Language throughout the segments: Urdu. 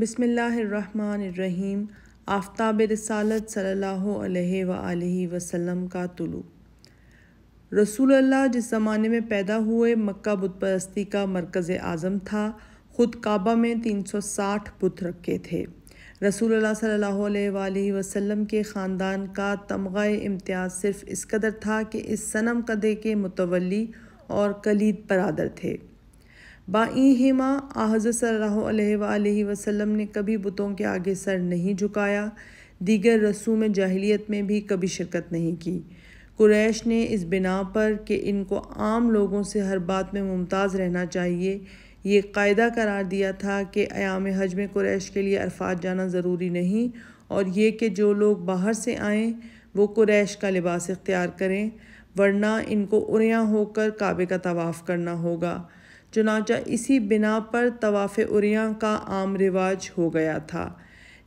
بسم اللہ الرحمن الرحیم۔ آفتاب رسالت صلی اللہ علیہ وآلہ وسلم کا طلوع۔ رسول اللہ جس زمانے میں پیدا ہوئے مکہ بت پرستی کا مرکز اعظم تھا۔ خود کعبہ میں 360 بت رکھے تھے۔ رسول اللہ صلی اللہ علیہ وآلہ وسلم کے خاندان کا تمغہ امتیاز صرف اس قدر تھا کہ اس صنم کدے کے متولی اور کلید برادر تھے۔ بایں ہما حضرت صلی اللہ علیہ وآلہ وسلم نے کبھی بتوں کے آگے سر نہیں جھکایا، دیگر رسوم جاہلیت میں بھی کبھی شرکت نہیں کی۔ قریش نے اس بنا پر کہ ان کو عام لوگوں سے ہر بات میں ممتاز رہنا چاہیے، یہ قاعدہ قرار دیا تھا کہ ایام حج میں قریش کے لیے عرفات جانا ضروری نہیں، اور یہ کہ جو لوگ باہر سے آئیں وہ قریش کا لباس اختیار کریں، ورنہ ان کو عریاں ہو کر کعبے کا طواف کرنا ہوگا۔ چنانچہ اسی بنا پر طواف عریاں کا عام رواج ہو گیا تھا،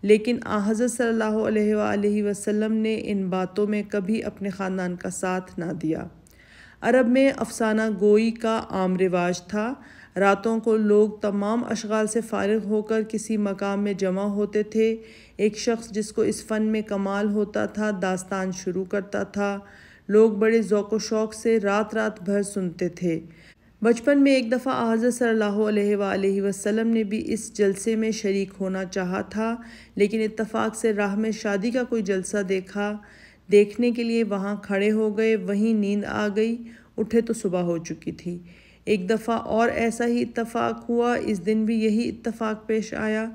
لیکن حضرت صلی اللہ علیہ وآلہ وسلم نے ان باتوں میں کبھی اپنے خاندان کا ساتھ نہ دیا۔ عرب میں افسانہ گوئی کا عام رواج تھا۔ راتوں کو لوگ تمام اشغال سے فارغ ہو کر کسی مقام میں جمع ہوتے تھے۔ ایک شخص جس کو اس فن میں کمال ہوتا تھا داستان شروع کرتا تھا۔ لوگ بڑے ذوق و شوق سے رات بھر سنتے تھے۔ بچپن میں ایک دفعہ حضرت صلی اللہ علیہ وآلہ وسلم نے بھی اس جلسے میں شریک ہونا چاہا تھا، لیکن اتفاق سے راہ میں شادی کا کوئی جلسہ دیکھنے کے لیے وہاں کھڑے ہو گئے۔ وہیں نیند آ گئی، اٹھے تو صبح ہو چکی تھی۔ ایک دفعہ اور ایسا ہی اتفاق ہوا، اس دن بھی یہی اتفاق پیش آیا۔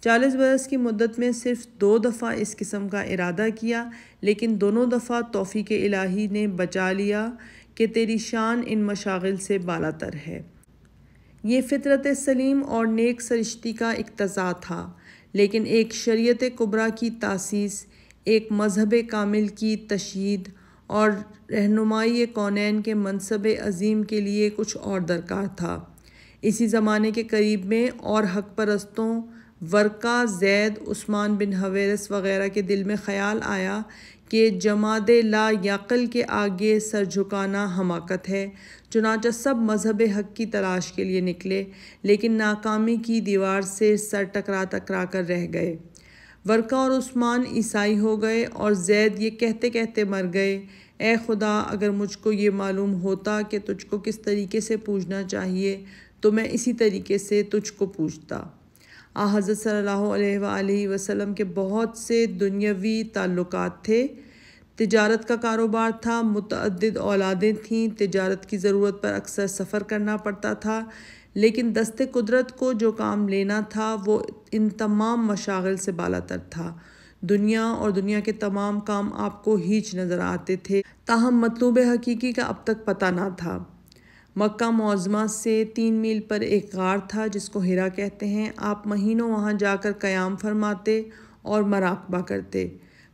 40 برس کی مدت میں صرف 2 دفعہ اس قسم کا ارادہ کیا، لیکن دونوں دفعہ توفیق الہی نے بچا لیا کہ تیری شان ان مشاغل سے بالاتر ہے۔ یہ فطرت سلیم اور نیک سرشتی کا اقتضا تھا، لیکن ایک شریعت کبریٰ کی تاسیس، ایک مذہب کامل کی تشیید اور رہنمائی کونین کے منصب عظیم کے لیے کچھ اور درکار تھا۔ اسی زمانے کے قریب میں اور حق پرستوں ورقہ، زید، عثمان بن حویرث وغیرہ کے دل میں خیال آیا کہ جماد لا یعقل کے آگے سر جھکانا حماقت ہے۔ چنانچہ سب مذہب حق کی تلاش کے لیے نکلے، لیکن ناکامی کی دیوار سے سر ٹکرا کر رہ گئے۔ ورقہ اور عثمان عیسائی ہو گئے اور زید یہ کہتے کہتے مر گئے، اے خدا، اگر مجھ کو یہ معلوم ہوتا کہ تجھ کو کس طریقے سے پوجنا چاہیے تو میں اسی طریقے سے تجھ کو پوجتا۔ حضرت صلی اللہ علیہ وآلہ وسلم کے بہت سے دنیاوی تعلقات تھے۔ تجارت کا کاروبار تھا، متعدد اولادیں تھیں، تجارت کی ضرورت پر اکثر سفر کرنا پڑتا تھا، لیکن دست قدرت کو جو کام لینا تھا وہ ان تمام مشاغل سے بالاتر تھا۔ دنیا اور دنیا کے تمام کام آپ کو ہیچ نظر آتے تھے، تاہم مطلوب حقیقی کا اب تک پتہ نہ تھا۔ مکہ معظمہ سے 3 میل پر ایک غار تھا جس کو حرا کہتے ہیں۔ آپ مہینوں وہاں جا کر قیام فرماتے اور مراقبہ کرتے۔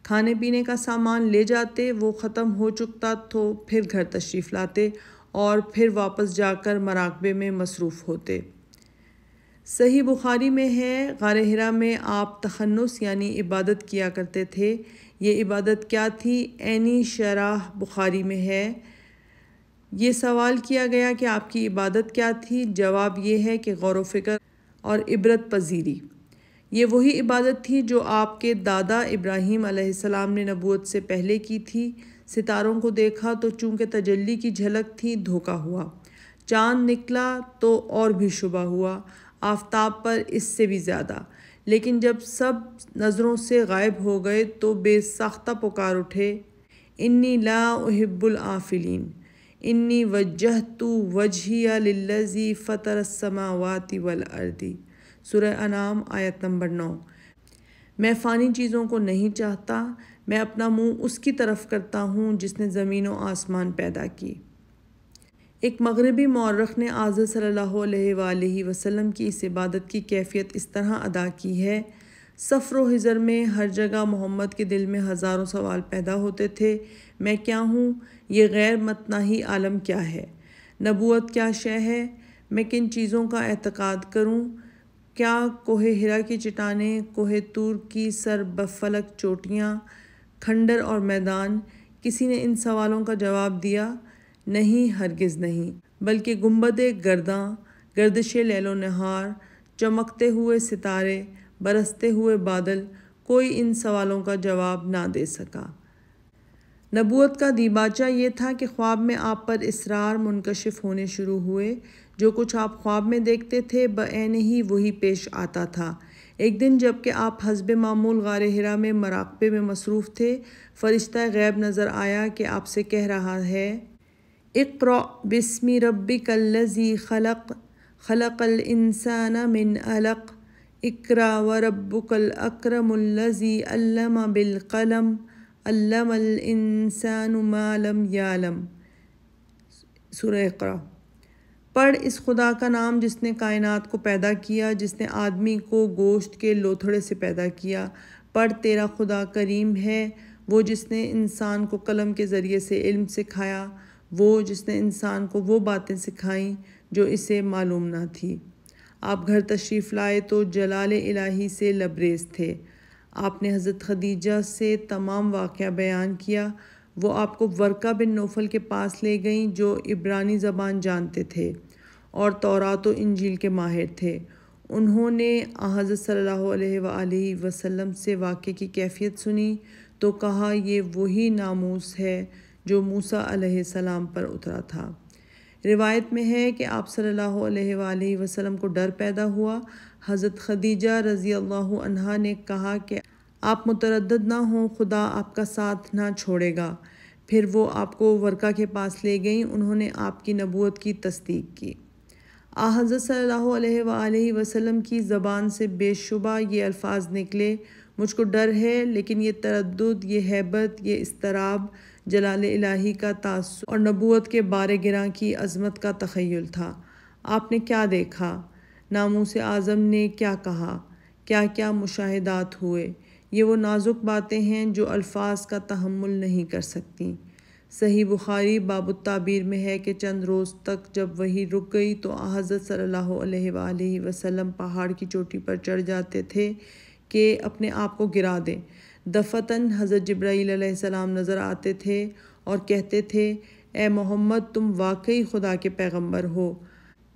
کھانے پینے کا سامان لے جاتے، وہ ختم ہو چکتا تو پھر گھر تشریف لاتے اور پھر واپس جا کر مراقبے میں مصروف ہوتے۔ صحیح بخاری میں ہے، غار حرا میں آپ تخنس یعنی عبادت کیا کرتے تھے۔ یہ عبادت کیا تھی؟ عینی شرح بخاری میں ہے۔ یہ سوال کیا گیا کہ آپ کی عبادت کیا تھی؟ جواب یہ ہے کہ غور و فکر اور عبرت پذیری۔ یہ وہی عبادت تھی جو آپ کے دادا ابراہیم علیہ السلام نے نبوت سے پہلے کی تھی۔ ستاروں کو دیکھا تو چونکہ تجلی کی جھلک تھی، دھوکہ ہوا۔ چاند نکلا تو اور بھی شبہ ہوا، آفتاب پر اس سے بھی زیادہ۔ لیکن جب سب نظروں سے غائب ہو گئے تو بے ساختہ پکار اٹھے، انی لا احب الآفلین، انی وجہت وجہی للذی فطر السماوات والارض۔ سورہ انعام آیت نمبر 9۔ میں فانی چیزوں کو نہیں چاہتا، میں اپنا منہ اس کی طرف کرتا ہوں جس نے زمین و آسمان پیدا کی۔ ایک مغربی مورخ نے حضرت صلی اللہ علیہ وآلہ وسلم کی اس عبادت کی کیفیت اس طرح ادا کی ہے: سفر و حضر میں ہر جگہ محمد کے دل میں ہزاروں سوال پیدا ہوتے تھے۔ میں کیا ہوں؟ یہ غیر متناہی عالم کیا ہے؟ نبوت کیا شے ہے؟ میں کن چیزوں کا اعتقاد کروں؟ کیا کوہ حرا کی چٹانیں، کوہ طور کی سر بفلک چوٹیاں، کھنڈر اور میدان؟ کسی نے ان سوالوں کا جواب دیا؟ نہیں، ہرگز نہیں، بلکہ گنبد گرداں، گردش لیل و نہار، چمکتے ہوئے ستارے، برستے ہوئے بادل، کوئی ان سوالوں کا جواب نہ دے سکا۔ نبوت کا دیباچہ یہ تھا کہ خواب میں آپ پر اسرار منکشف ہونے شروع ہوئے۔ جو کچھ آپ خواب میں دیکھتے تھے بعین ہی وہی پیش آتا تھا۔ ایک دن جب کہ آپ حسب معمول غار حرا میں مراقبے میں مصروف تھے، فرشتہ غیب نظر آیا کہ آپ سے کہہ رہا ہے، اقرأ بسم ربک الذی خلق، خلق الانسان من علق، اقرأ وربک الاکرم الذی علم بالقلم، علم الانسان ما لم یعلم۔ سورہ اقرأ۔ پڑھ اس خدا کا نام جس نے کائنات کو پیدا کیا، جس نے آدمی کو گوشت کے لوتھڑے سے پیدا کیا۔ پڑھ تیرا خدا کریم ہے، وہ جس نے انسان کو قلم کے ذریعے سے علم سکھایا، وہ جس نے انسان کو وہ باتیں سکھائیں جو اسے معلوم نہ تھی۔ آپ گھر تشریف لائے تو جلال الہی سے لبریز تھے۔ آپ نے حضرت خدیجہ سے تمام واقعہ بیان کیا۔ وہ آپ کو ورقہ بن نوفل کے پاس لے گئیں جو عبرانی زبان جانتے تھے اور تورات و انجیل کے ماہر تھے۔ انہوں نے حضرت صلی اللہ علیہ وآلہ وسلم سے واقعے کی کیفیت سنی تو کہا، یہ وہی ناموس ہے جو موسیٰ علیہ السلام پر اترا تھا۔ روایت میں ہے کہ آپ صلی اللہ علیہ وآلہ وسلم کو ڈر پیدا ہوا۔ حضرت خدیجہ رضی اللہ عنہا نے کہا کہ آپ متردد نہ ہوں، خدا آپ کا ساتھ نہ چھوڑے گا۔ پھر وہ آپ کو ورقہ کے پاس لے گئیں۔ انہوں نے آپ کی نبوت کی تصدیق کی۔ حضرت صلی اللہ علیہ وآلہ وسلم کی زبان سے بے شبہ یہ الفاظ نکلے، مجھ کو ڈر ہے، لیکن یہ تردد، یہ ہیبت، یہ اضطراب جلال الہی کا تاثر اور نبوت کے بار گراں کی عظمت کا تخیل تھا۔ آپ نے کیا دیکھا؟ ناموس اعظم نے کیا کہا؟ کیا کیا مشاہدات ہوئے؟ یہ وہ نازک باتیں ہیں جو الفاظ کا تحمل نہیں کر سکتیں۔ صحیح بخاری باب التعبیر میں ہے کہ چند روز تک جب وحی رک گئی تو حضرت صلی اللہ علیہ وآلہ وسلم پہاڑ کی چوٹی پر چڑھ جاتے تھے کہ اپنے آپ کو گرا دیں۔ دفعتاً حضرت جبرائیل علیہ السلام نظر آتے تھے اور کہتے تھے، اے محمد تم واقعی خدا کے پیغمبر ہو۔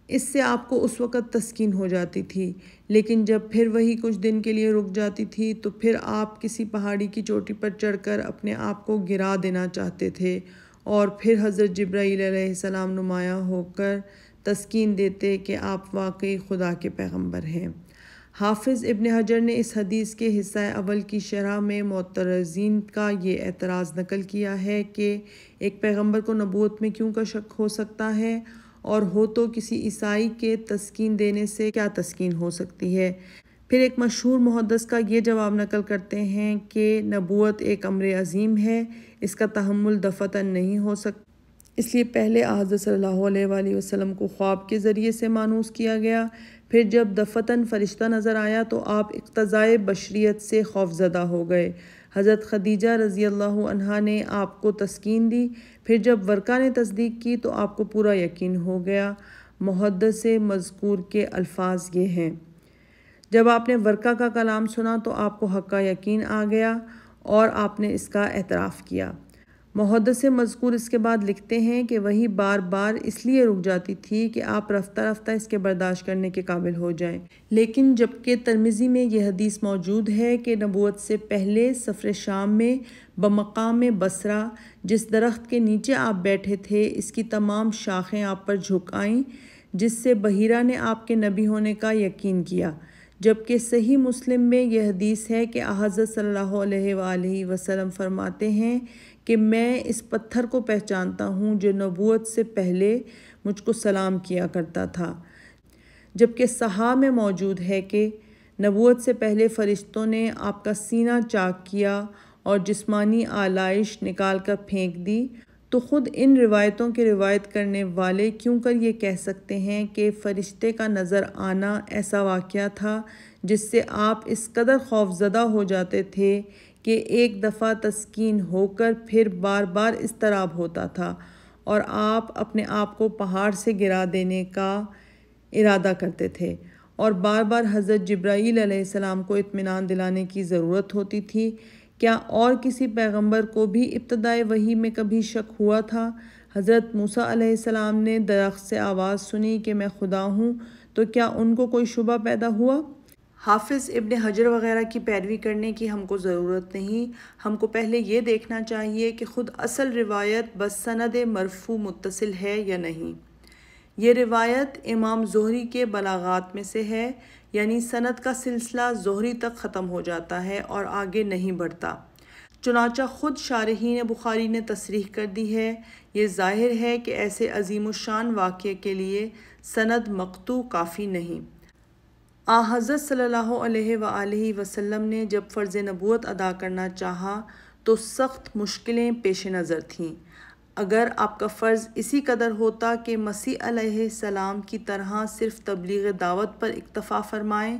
اس سے آپ کو اس وقت تسکین ہو جاتی تھی، لیکن جب پھر وہی کچھ دن کے لیے رک جاتی تھی تو پھر آپ کسی پہاڑی کی چوٹی پر چڑھ کر اپنے آپ کو گرا دینا چاہتے تھے اور پھر حضرت جبرائیل علیہ السلام نمایاں ہو کر تسکین دیتے کہ آپ واقعی خدا کے پیغمبر ہیں۔ حافظ ابن حجر نے اس حدیث کے حصہ اول کی شرح میں معترضین کا یہ اعتراض نقل کیا ہے کہ ایک پیغمبر کو نبوت میں کیوں کا شک ہو سکتا ہے، اور ہو تو کسی عیسائی کے تسکین دینے سے کیا تسکین ہو سکتی ہے۔ پھر ایک مشہور محدث کا یہ جواب نقل کرتے ہیں کہ نبوت ایک امر عظیم ہے، اس کا تحمل دفعتاً نہیں ہو سکتا، اس لیے پہلے حضرت صلی اللہ علیہ وآلہ وسلم کو خواب کے ذریعے سے مانوس کیا گیا، پھر جب دفعتاً فرشتہ نظر آیا تو آپ اقتضائے بشریت سے خوفزدہ ہو گئے۔ حضرت خدیجہ رضی اللہ عنہا نے آپ کو تسکین دی، پھر جب ورقہ نے تصدیق کی تو آپ کو پورا یقین ہو گیا۔ محدث مذکور کے الفاظ یہ ہیں، جب آپ نے ورقہ کا کلام سنا تو آپ کو حق کا یقین آ گیا اور آپ نے اس کا اعتراف کیا۔ محدث مذکور اس کے بعد لکھتے ہیں کہ وہی بار بار اس لیے رک جاتی تھی کہ آپ رفتہ رفتہ اس کے برداشت کرنے کے قابل ہو جائیں، لیکن جبکہ ترمذی میں یہ حدیث موجود ہے کہ نبوت سے پہلے سفر شام میں بمقام بصرہ جس درخت کے نیچے آپ بیٹھے تھے اس کی تمام شاخیں آپ پر جھک آئیں، جس سے بحیرہ نے آپ کے نبی ہونے کا یقین کیا، جبکہ صحیح مسلم میں یہ حدیث ہے کہ حضرت صلی اللہ علیہ وآلہ وسلم فرماتے ہیں کہ میں اس پتھر کو پہچانتا ہوں جو نبوت سے پہلے مجھ کو سلام کیا کرتا تھا، جبکہ صحاح میں موجود ہے کہ نبوت سے پہلے فرشتوں نے آپ کا سینہ چاک کیا اور جسمانی آلائش نکال کر پھینک دی، تو خود ان روایتوں کے روایت کرنے والے کیوں کر یہ کہہ سکتے ہیں کہ فرشتے کا نظر آنا ایسا واقعہ تھا جس سے آپ اس قدر خوفزدہ ہو جاتے تھے کہ ایک دفعہ تسکین ہو کر پھر بار بار اضطراب ہوتا تھا اور آپ اپنے آپ کو پہاڑ سے گرا دینے کا ارادہ کرتے تھے اور بار بار حضرت جبرائیل علیہ السلام کو اطمینان دلانے کی ضرورت ہوتی تھی؟ کیا اور کسی پیغمبر کو بھی ابتدائے وحی میں کبھی شک ہوا تھا؟ حضرت موسیٰ علیہ السلام نے درخت سے آواز سنی کہ میں خدا ہوں، تو کیا ان کو کوئی شبہ پیدا ہوا؟ حافظ ابن حجر وغیرہ کی پیروی کرنے کی ہم کو ضرورت نہیں، ہم کو پہلے یہ دیکھنا چاہیے کہ خود اصل روایت بس سند مرفوع متصل ہے یا نہیں۔ یہ روایت امام زہری کے بلاغات میں سے ہے، یعنی سند کا سلسلہ زہری تک ختم ہو جاتا ہے اور آگے نہیں بڑھتا۔ چنانچہ خود شارحین بخاری نے تصریح کر دی ہے۔ یہ ظاہر ہے کہ ایسے عظیم الشان واقعے کے لیے سند مقطوع کافی نہیں۔ حضرت صلی اللہ علیہ وآلہ وسلم نے جب فرض نبوت ادا کرنا چاہا تو سخت مشکلیں پیش نظر تھیں۔ اگر آپ کا فرض اسی قدر ہوتا کہ مسیح علیہ السلام کی طرح صرف تبلیغ دعوت پر اکتفا فرمائیں،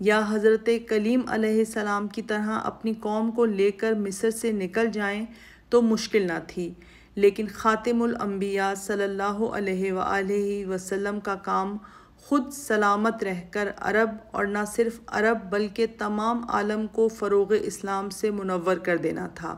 یا حضرت کلیم علیہ السلام کی طرح اپنی قوم کو لے کر مصر سے نکل جائیں تو مشکل نہ تھی، لیکن خاتم الانبیاء صلی اللہ علیہ وآلہ وسلم کا کام خود سلامت رہ کر عرب، اور نہ صرف عرب بلکہ تمام عالم کو فروغ اسلام سے منور کر دینا تھا۔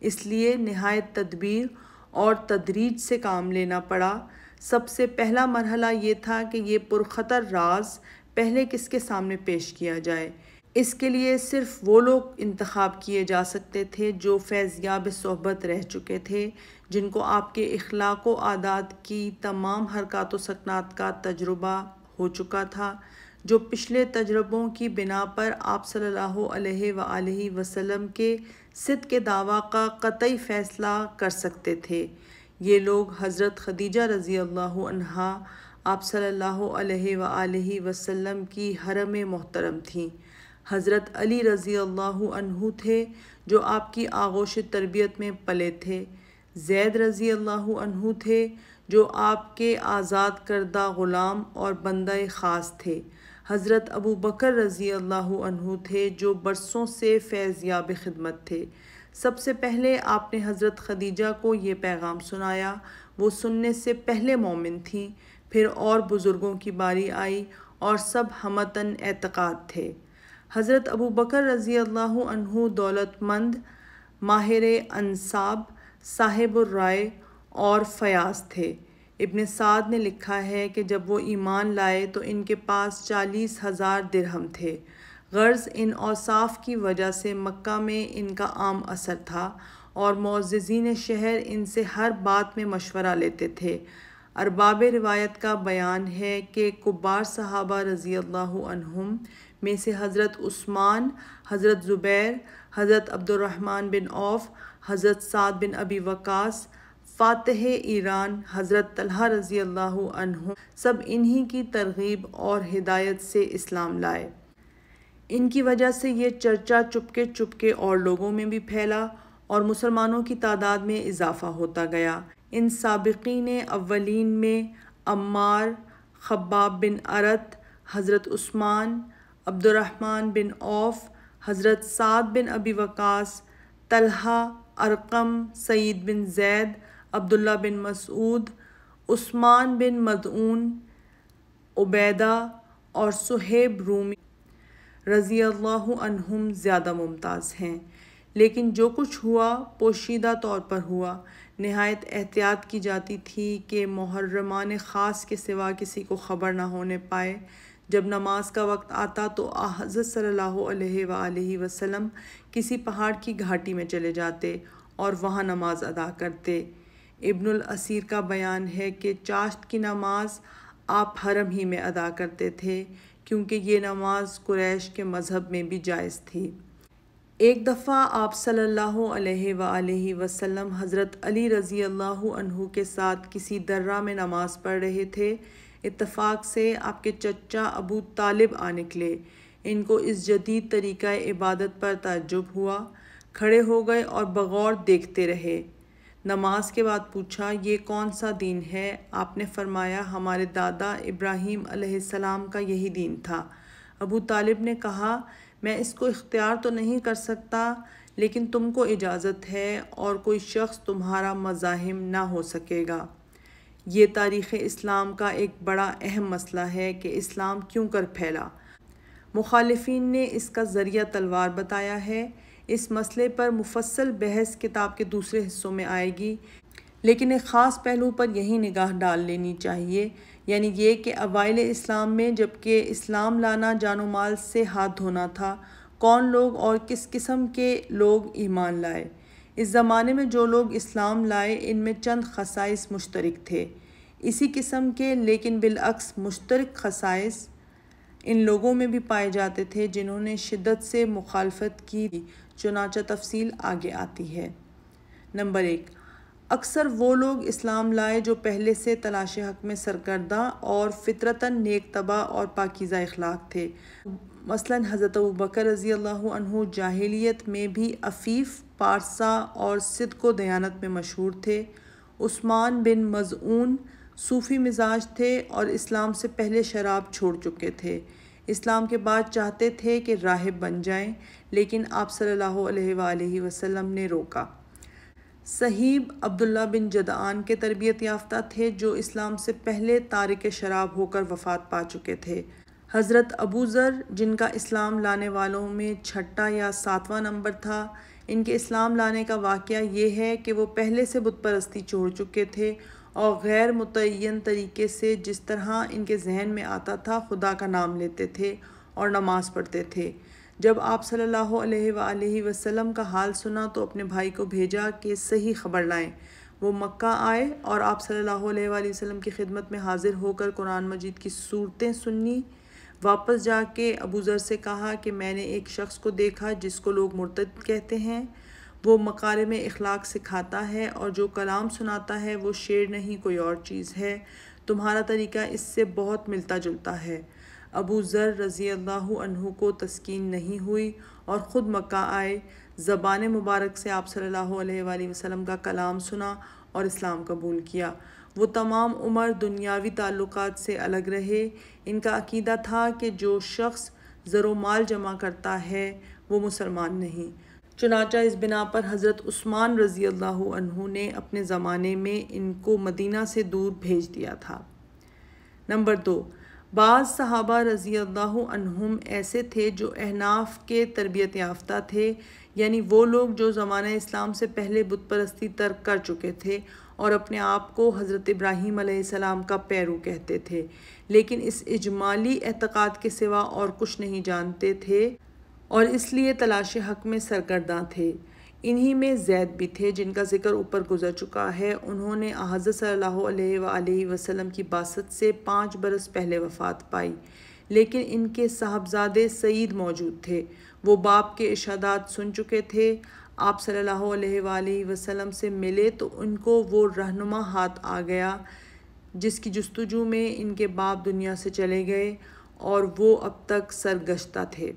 اس لیے نہایت تدبیر اور تدریج سے کام لینا پڑا۔ سب سے پہلا مرحلہ یہ تھا کہ یہ پرخطر راز پہلے کس کے سامنے پیش کیا جائے۔ اس کے لیے صرف وہ لوگ انتخاب کیے جا سکتے تھے جو فیضیاب صحبت رہ چکے تھے، جن کو آپ کے اخلاق و عادات کی تمام حرکات و سکنات کا تجربہ ہو چکا تھا، جو پچھلے تجربوں کی بنا پر آپ صلی اللہ علیہ وآلہ وسلم کے صدق دعویٰ کا قطعی فیصلہ کر سکتے تھے۔ یہ لوگ حضرت خدیجہ رضی اللہ عنہا آپ صلی اللہ علیہ وآلہ وسلم کی حرم محترم تھیں، حضرت علی رضی اللہ عنہ تھے جو آپ کی آغوش تربیت میں پلے تھے، زید رضی اللہ عنہ تھے جو آپ کے آزاد کردہ غلام اور بندہ خاص تھے، حضرت ابو بکر رضی اللہ عنہ تھے جو برسوں سے فیضیاب خدمت تھے۔ سب سے پہلے آپ نے حضرت خدیجہ کو یہ پیغام سنایا، وہ سننے سے پہلے مومن تھیں، پھر اور بزرگوں کی باری آئی اور سب ہمتاً اعتقاد تھے۔ حضرت ابو بکر رضی اللہ عنہ دولت مند، ماہر انساب، صاحب الرائے اور فیاض تھے۔ ابن سعد نے لکھا ہے کہ جب وہ ایمان لائے تو ان کے پاس 40,000 درہم تھے۔ غرض ان اوصاف کی وجہ سے مکہ میں ان کا عام اثر تھا اور معززین شہر ان سے ہر بات میں مشورہ لیتے تھے۔ ارباب روایت کا بیان ہے کہ کبار صحابہ رضی اللہ عنہم میں سے حضرت عثمان، حضرت زبیر، حضرت عبد الرحمن بن عوف، حضرت سعد بن ابی وقاص، فاتح ایران حضرت طلحہ رضی اللہ عنہ سب انہی کی ترغیب اور ہدایت سے اسلام لائے۔ ان کی وجہ سے یہ چرچا چپکے چپکے اور لوگوں میں بھی پھیلا اور مسلمانوں کی تعداد میں اضافہ ہوتا گیا۔ ان سابقین اولین میں عمار، خباب بن ارت، حضرت عثمان، عبد الرحمن بن عوف، حضرت سعد بن ابی وقاص، طلحہ، ارقم، سعید بن زید، عبداللہ بن مسعود، عثمان بن مدعون، عبیدہ اور صہیب رومی رضی اللہ عنہم زیادہ ممتاز ہیں۔ لیکن جو کچھ ہوا پوشیدہ طور پر ہوا۔ نہایت احتیاط کی جاتی تھی کہ محرمان خاص کے سوا کسی کو خبر نہ ہونے پائے۔ جب نماز کا وقت آتا تو حضرت صلی اللہ علیہ وآلہ وسلم کسی پہاڑ کی گھاٹی میں چلے جاتے اور وہاں نماز ادا کرتے۔ ابن الاسیر کا بیان ہے کہ چاشت کی نماز آپ حرم ہی میں ادا کرتے تھے، کیونکہ یہ نماز قریش کے مذہب میں بھی جائز تھی۔ ایک دفعہ آپ صلی اللہ علیہ وآلہ وسلم حضرت علی رضی اللہ عنہ کے ساتھ کسی درہ میں نماز پڑھ رہے تھے۔ اتفاق سے آپ کے چچا ابو طالب آ نکلے۔ ان کو اس جدید طریقہ عبادت پر تعجب ہوا، کھڑے ہو گئے اور بغور دیکھتے رہے۔ نماز کے بعد پوچھا، یہ کون سا دین ہے؟ آپ نے فرمایا، ہمارے دادا ابراہیم علیہ السلام کا یہی دین تھا۔ ابو طالب نے کہا، میں اس کو اختیار تو نہیں کر سکتا، لیکن تم کو اجازت ہے اور کوئی شخص تمہارا مزاحم نہ ہو سکے گا۔ یہ تاریخ اسلام کا ایک بڑا اہم مسئلہ ہے کہ اسلام کیوں کر پھیلا۔ مخالفین نے اس کا ذریعہ تلوار بتایا ہے۔ اس مسئلے پر مفصل بحث کتاب کے دوسرے حصوں میں آئے گی، لیکن ایک خاص پہلو پر یہی نگاہ ڈال لینی چاہیے، یعنی یہ کہ اوائل اسلام میں جبکہ اسلام لانا جان و مال سے ہاتھ دھونا تھا، کون لوگ اور کس قسم کے لوگ ایمان لائے۔ اس زمانے میں جو لوگ اسلام لائے ان میں چند خصائص مشترک تھے، اسی قسم کے لیکن بالعکس مشترک خصائص ان لوگوں میں بھی پائے جاتے تھے جنہوں نے شدت سے مخالفت کی، چنانچہ تفصیل آگے آتی ہے۔ نمبر 1، اکثر وہ لوگ اسلام لائے جو پہلے سے تلاش حق میں سرگرداں اور فطرتاً نیک طبع اور پاکیزہ اخلاق تھے۔ مثلاً حضرت ابوبکر رضی اللہ عنہ جاہلیت میں بھی عفیف، پارسا اور صدق و دیانت میں مشہور تھے۔ عثمان بن مظعون صوفی مزاج تھے اور اسلام سے پہلے شراب چھوڑ چکے تھے۔ اسلام کے بعد چاہتے تھے کہ راہب بن جائیں، لیکن آپ صلی اللہ علیہ وآلہ وسلم نے روکا۔ صہیب عبداللہ بن جدعان کے تربیت یافتہ تھے جو اسلام سے پہلے تارک شراب ہو کر وفات پا چکے تھے۔ حضرت ابو ذر جن کا اسلام لانے والوں میں چھٹا یا ساتواں نمبر تھا، ان کے اسلام لانے کا واقعہ یہ ہے کہ وہ پہلے سے بت پرستی چھوڑ چکے تھے اور غیر متعین طریقے سے جس طرح ان کے ذہن میں آتا تھا خدا کا نام لیتے تھے اور نماز پڑھتے تھے۔ جب آپ صلی اللہ علیہ وآلہ وسلم کا حال سنا تو اپنے بھائی کو بھیجا کہ صحیح خبر لائیں۔ وہ مکہ آئے اور آپ صلی اللہ علیہ وآلہ وسلم کی خدمت میں حاضر ہو کر قرآن مجید کی صورتیں سنی۔ واپس جا کے ابو ذر سے کہا کہ میں نے ایک شخص کو دیکھا جس کو لوگ مرتد کہتے ہیں، وہ مکارم اخلاق سکھاتا ہے اور جو کلام سناتا ہے وہ شعر نہیں کوئی اور چیز ہے، تمہارا طریقہ اس سے بہت ملتا جلتا ہے۔ ابو ذر رضی اللہ عنہ کو تسکین نہیں ہوئی اور خود مکہ آئے، زبان مبارک سے آپ صلی اللہ علیہ وآلہ وسلم کا کلام سنا اور اسلام قبول کیا۔ وہ تمام عمر دنیاوی تعلقات سے الگ رہے۔ ان کا عقیدہ تھا کہ جو شخص زر و مال جمع کرتا ہے وہ مسلمان نہیں۔ چنانچہ اس بنا پر حضرت عثمان رضی اللہ عنہ نے اپنے زمانے میں ان کو مدینہ سے دور بھیج دیا تھا۔ نمبر 2، بعض صحابہ رضی اللہ عنہم ایسے تھے جو احناف کے تربیت یافتہ تھے، یعنی وہ لوگ جو زمانہ اسلام سے پہلے بت پرستی ترک کر چکے تھے اور اپنے آپ کو حضرت ابراہیم علیہ السلام کا پیرو کہتے تھے، لیکن اس اجمالی اعتقاد کے سوا اور کچھ نہیں جانتے تھے اور اس لیے تلاش حق میں سرگرداں تھے۔ انہی میں زید بھی تھے جن کا ذکر اوپر گزر چکا ہے۔ انہوں نے حضرت صلی اللہ علیہ وآلہ وسلم کی بعثت سے 5 برس پہلے وفات پائی، لیکن ان کے صاحبزادے سعید موجود تھے۔ وہ باپ کے ارشادات سن چکے تھے۔ آپ صلی اللہ علیہ وآلہ وسلم سے ملے تو ان کو وہ رہنما ہاتھ آ گیا جس کی جستجو میں ان کے باپ دنیا سے چلے گئے اور وہ اب تک سرگشتہ تھے۔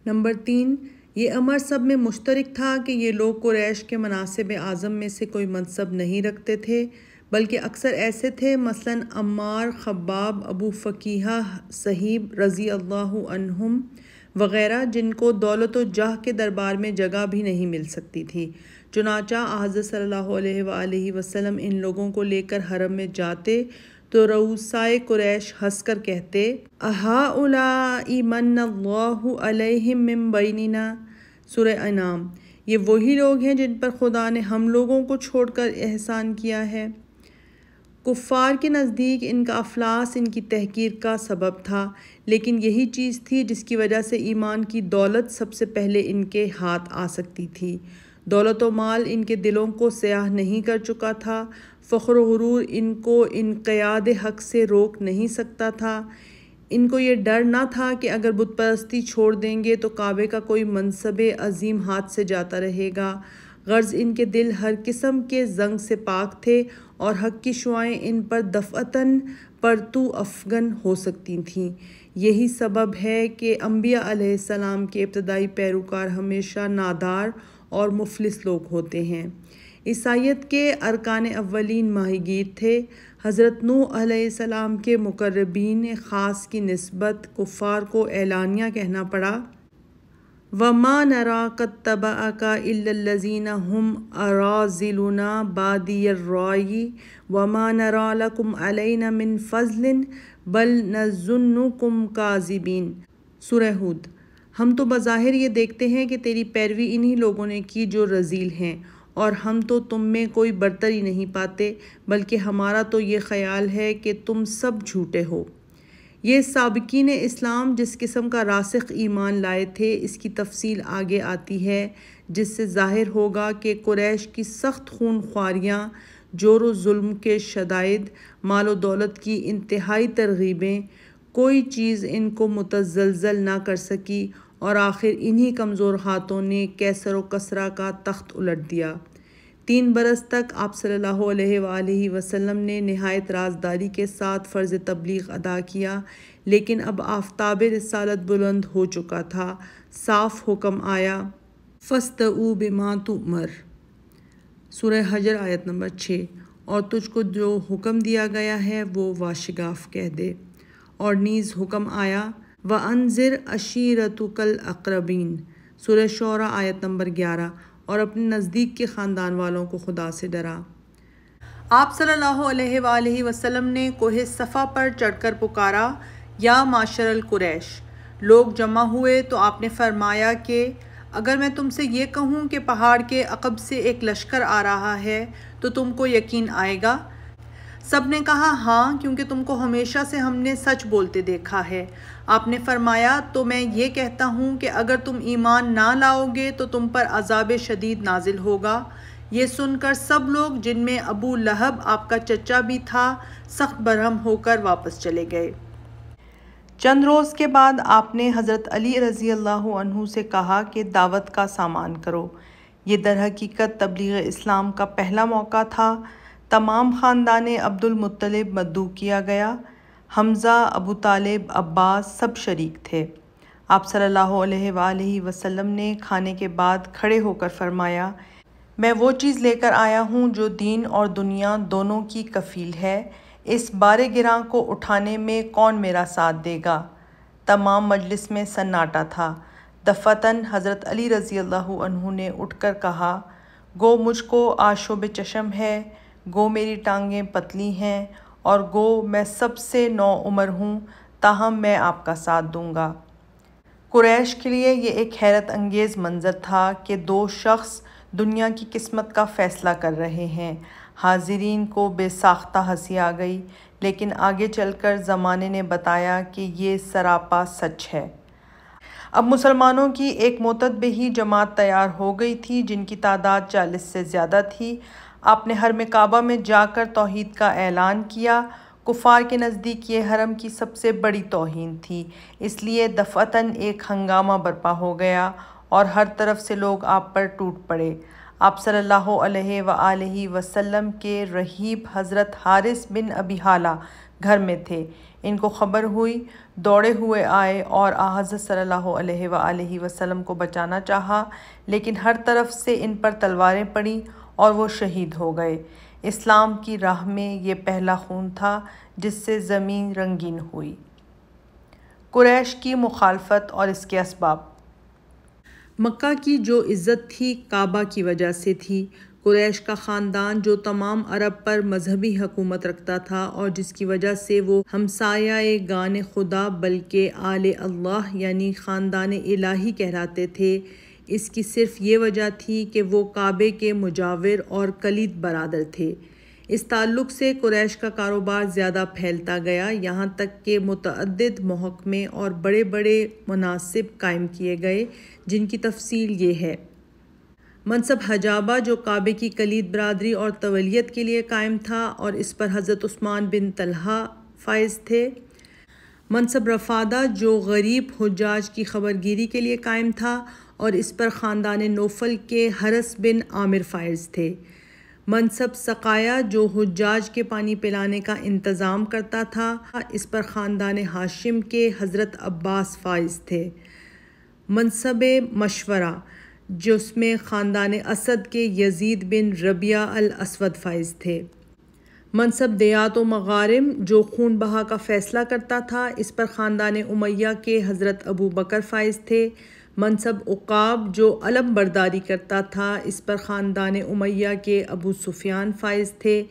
نمبر 3، یہ امر سب میں مشترک تھا کہ یہ لوگ قریش کے مناصب اعظم میں سے کوئی منصب نہیں رکھتے تھے، بلکہ اکثر ایسے تھے، مثلاً عمار، خباب، ابو فقیہ، صہیب رضی اللہ عنہم وغیرہ، جن کو دولت و جاہ کے دربار میں جگہ بھی نہیں مل سکتی تھی۔ چنانچہ حضرت صلی اللہ علیہ وآلہ وسلم ان لوگوں کو لے کر حرم میں جاتے تو رؤسائے قریش ہنس کر کہتے، اَہَؤُلَاءِ مَنَّ اللَّهُ عَلَيْهِم مِّن بَيْنِنَا۔ سورہ انعام۔ یہ وہی لوگ ہیں جن پر خدا نے ہم لوگوں کو چھوڑ کر احسان کیا ہے۔ کفار کے نزدیک ان کا افلاس ان کی تحقیر کا سبب تھا، لیکن یہی چیز تھی جس کی وجہ سے ایمان کی دولت سب سے پہلے ان کے ہاتھ آ سکتی تھی۔ دولت و مال ان کے دلوں کو سیاہ نہیں کر چکا تھا، فخر و غرور ان کو انقیاد حق سے روک نہیں سکتا تھا۔ ان کو یہ ڈر نہ تھا کہ اگر بت پرستی چھوڑ دیں گے تو کعبے کا کوئی منصب عظیم ہاتھ سے جاتا رہے گا۔ غرض ان کے دل ہر قسم کے زنگ سے پاک تھے اور حق کی شعائیں ان پر دفعتاً پرتو افغن ہو سکتی تھیں۔ یہی سبب ہے کہ انبیاء علیہ السلام کے ابتدائی پیروکار ہمیشہ نادار اور مفلس لوگ ہوتے ہیں۔ عیسائیت کے ارکان اولین ماہی گیر تھے۔ حضرت نوح علیہ السلام کے مقربین خاص کی نسبت کفار کو اعلانیہ کہنا پڑا، وَمَا نَرَاكَ اتَّبَعَكَ إِلَّا الَّذِينَ هُمْ أَرَاذِلُنَا بَادِيَ الرَّأْيِ وَمَا نَرَىٰ لَكُمْ عَلَيْنَا مِنْ فَضْلٍ بَلْ نَظُنُّكُمْ كَاذِبِينَ۔ سورہ ہود۔ ہم تو بظاہر یہ دیکھتے ہیں کہ تیری پیروی انہی لوگوں نے کی جو رذیل ہیں، اور ہم تو تم میں کوئی برتری نہیں پاتے، بلکہ ہمارا تو یہ خیال ہے کہ تم سب جھوٹے ہو۔ یہ سابقین اسلام جس قسم کا راسخ ایمان لائے تھے، اس کی تفصیل آگے آتی ہے، جس سے ظاہر ہوگا کہ قریش کی سخت خون خواریاں، جور و ظلم کے شدائد، مال و دولت کی انتہائی ترغیبیں، کوئی چیز ان کو متزلزل نہ کر سکی، اور آخر انہی کمزور ہاتھوں نے کیسر و کسریٰ کا تخت الٹ دیا۔ 3 برس تک آپ صلی اللہ علیہ وآلہ وسلم نے نہایت رازداری کے ساتھ فرض تبلیغ ادا کیا، لیکن اب آفتاب رسالت بلند ہو چکا تھا۔ صاف حکم آیا، فَاسْتَوُوا بِمَا تُؤْمَرُ، سورہ حجر آیت نمبر 6، اور تجھ کو جو حکم دیا گیا ہے وہ واشگاف کہہ دے۔ اور نیز حکم آیا، وَأَنذِرْ عَشِيرَتَكَ الْأَقْرَبِينَ، سورہ شعراء آیت نمبر 11، اور اپنے نزدیک کے خاندان والوں کو خدا سے ڈرا۔ آپ صلی اللہ علیہ وآلہ وسلم نے کوہ صفا پر چڑھ کر پکارا، یا معشر القریش۔ لوگ جمع ہوئے تو آپ نے فرمایا کہ اگر میں تم سے یہ کہوں کہ پہاڑ کے عقب سے ایک لشکر آ رہا ہے تو تم کو یقین آئے گا؟ سب نے کہا ہاں، کیونکہ تم کو ہمیشہ سے ہم نے سچ بولتے دیکھا ہے۔ آپ نے فرمایا تو میں یہ کہتا ہوں کہ اگر تم ایمان نہ لاؤ گے تو تم پر عذاب شدید نازل ہوگا۔ یہ سن کر سب لوگ، جن میں ابو لہب آپ کا چچا بھی تھا، سخت برہم ہو کر واپس چلے گئے۔ چند روز کے بعد آپ نے حضرت علی رضی اللہ عنہ سے کہا کہ دعوت کا سامان کرو۔ یہ در حقیقت تبلیغ اسلام کا پہلا موقع تھا۔ تمام خاندان عبد المطلب مدعو کیا گیا۔ حمزہ، ابو طالب، عباس سب شریک تھے۔ آپ صلی اللہ علیہ وآلہ وسلم نے کھانے کے بعد کھڑے ہو کر فرمایا، میں وہ چیز لے کر آیا ہوں جو دین اور دنیا دونوں کی کفیل ہے۔ اس بار گراں کو اٹھانے میں کون میرا ساتھ دے گا؟ تمام مجلس میں سناٹا تھا۔ دفعتاً حضرت علی رضی اللہ عنہ نے اٹھ کر کہا، گو مجھ کو آشوب چشم ہے، گو میری ٹانگیں پتلی ہیں، اور گو میں سب سے نوعمر ہوں، تاہم میں آپ کا ساتھ دوں گا۔ قریش کے لیے یہ ایک حیرت انگیز منظر تھا کہ 2 شخص دنیا کی قسمت کا فیصلہ کر رہے ہیں۔ حاضرین کو بے ساختہ ہنسی آ گئی، لیکن آگے چل کر زمانے نے بتایا کہ یہ سراپا سچ ہے۔ اب مسلمانوں کی ایک معتدبہ ہی جماعت تیار ہو گئی تھی، جن کی تعداد 40 سے زیادہ تھی۔ آپ نے حرم کعبہ میں جا کر توحید کا اعلان کیا۔ کفار کے نزدیک یہ حرم کی سب سے بڑی توہین تھی، اس لیے دفعتاً ایک ہنگامہ برپا ہو گیا اور ہر طرف سے لوگ آپ پر ٹوٹ پڑے۔ آپ صلی اللہ علیہ وآلہ وسلم کے رہیب حضرت حارث بن ابی حالہ گھر میں تھے۔ ان کو خبر ہوئی، دوڑے ہوئے آئے اور حضرت صلی اللہ علیہ وآلہ وسلم کو بچانا چاہا، لیکن ہر طرف سے ان پر تلواریں پڑیں اور وہ شہید ہو گئے۔ اسلام کی راہ میں یہ پہلا خون تھا جس سے زمین رنگین ہوئی۔ قریش کی مخالفت اور اس کے اسباب۔ مکہ کی جو عزت تھی کعبہ کی وجہ سے تھی۔ قریش کا خاندان جو تمام عرب پر مذہبی حکومت رکھتا تھا اور جس کی وجہ سے وہ ہمسایہ گان خدا بلکہ آل اللہ یعنی خاندان الہی کہلاتے تھے، اس کی صرف یہ وجہ تھی کہ وہ کعبے کے مجاور اور کلید برادر تھے۔ اس تعلق سے قریش کا کاروبار زیادہ پھیلتا گیا، یہاں تک کہ متعدد محکمے اور بڑے بڑے مناصب قائم کیے گئے، جن کی تفصیل یہ ہے۔ منصب حجابہ جو کعبے کی کلید برادری اور تولیت کے لیے قائم تھا اور اس پر حضرت عثمان بن طلحہ فائز تھے۔ منصب رفادہ جو غریب حجاج کی خبرگیری کے لیے قائم تھا اور اس پر خاندان نوفل کے حرس بن عامر فائز تھے۔ منصب سقایا جو حجاج کے پانی پلانے کا انتظام کرتا تھا، اس پر خاندان ہاشم کے حضرت عباس فائز تھے۔ منصب مشورہ جس میں خاندان اسد کے یزید بن ربیعہ الاسود فائز تھے۔ منصب دیات و مغارم جو خون بہا کا فیصلہ کرتا تھا، اس پر خاندان امیہ کے حضرت ابو بکر فائز تھے۔ منصب عقاب جو علم برداری کرتا تھا، اس پر خاندان امیہ کے ابو سفیان فائز تھے۔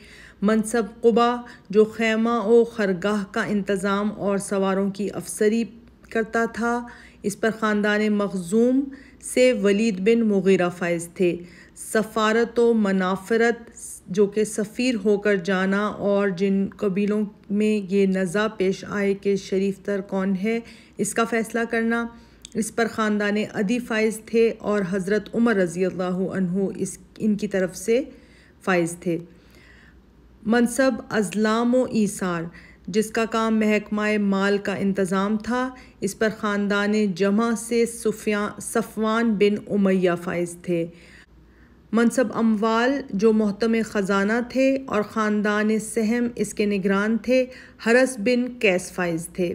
منصب قبا جو خیمہ و خرگاہ کا انتظام اور سواروں کی افسری کرتا تھا، اس پر خاندان مخزوم سے ولید بن مغیرہ فائز تھے۔ سفارت و منافرت جو کہ سفیر ہو کر جانا، اور جن قبیلوں میں یہ نزاع پیش آئے کہ شریف تر کون ہے اس کا فیصلہ کرنا، اس پر خاندان عدی فائز تھے اور حضرت عمر رضی اللہ عنہ ان کی طرف سے فائز تھے۔ منصب ازلام و ایثار جس کا کام محکمہ مال کا انتظام تھا، اس پر خاندان جمع سے صفوان بن امیہ فائز تھے۔ منصب اموال جو محتم خزانہ تھے اور خاندان سہم اس کے نگران تھے، حرس بن قیس فائز تھے۔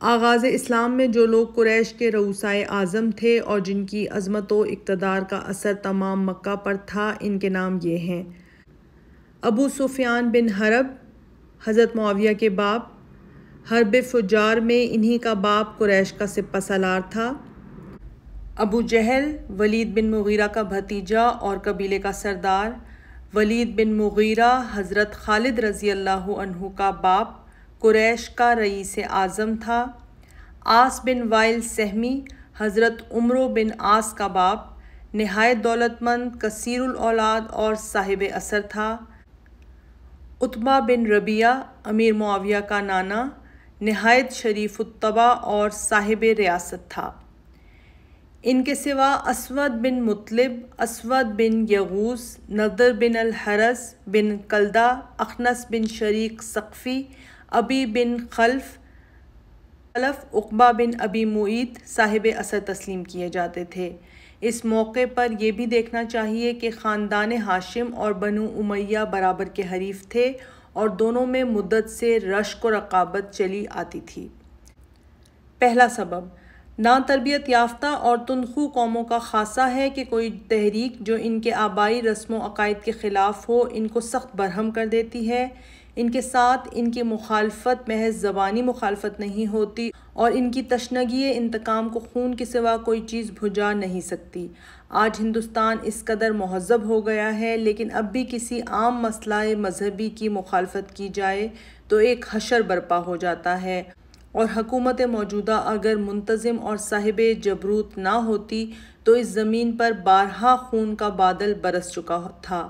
آغاز اسلام میں جو لوگ قریش کے رؤسائے اعظم تھے اور جن کی عظمت و اقتدار کا اثر تمام مکہ پر تھا، ان کے نام یہ ہیں: ابو سفیان بن حرب، حضرت معاویہ کے باپ، حرب فجار میں انہی کا باپ قریش کا سپہ سالار تھا۔ ابو جہل، ولید بن مغیرہ کا بھتیجا اور قبیلے کا سردار۔ ولید بن مغیرہ حضرت خالد رضی اللہ عنہ کا باپ، قریش کا رئیس اعظم تھا۔ عاص بن وائل سہمی، حضرت عمرو بن عاص کا باپ، نہایت دولت مند، کثیر الاولاد اور صاحب اثر تھا۔ عتبہ بن ربیعہ، امیر معاویہ کا نانا، نہایت شریف الطبع اور صاحب ریاست تھا۔ ان کے سوا اسود بن مطلب، اسود بن یغوث، نضر بن الحرث بن کلدہ، اخنس بن شریق ثقفی، ابی بن خلف، عقبہ بن ابی معیط صاحب اثر تسلیم کیے جاتے تھے۔ اس موقع پر یہ بھی دیکھنا چاہیے کہ خاندان ہاشم اور بنو امیہ برابر کے حریف تھے اور دونوں میں مدت سے رشک و رقابت چلی آتی تھی۔ پہلا سبب ناتربیت یافتہ اور تندخو قوموں کا خاصہ ہے کہ کوئی تحریک جو ان کے آبائی رسم و عقائد کے خلاف ہو ان کو سخت برہم کر دیتی ہے۔ ان کے ساتھ ان کی مخالفت محض زبانی مخالفت نہیں ہوتی اور ان کی تشنگی انتقام کو خون کے سوا کوئی چیز بھجا نہیں سکتی۔ آج ہندوستان اس قدر مہذب ہو گیا ہے، لیکن اب بھی کسی عام مسئلہ مذہبی کی مخالفت کی جائے تو ایک حشر برپا ہو جاتا ہے، اور حکومت موجودہ اگر منتظم اور صاحب جبروت نہ ہوتی تو اس زمین پر بارہا خون کا بادل برس چکا تھا۔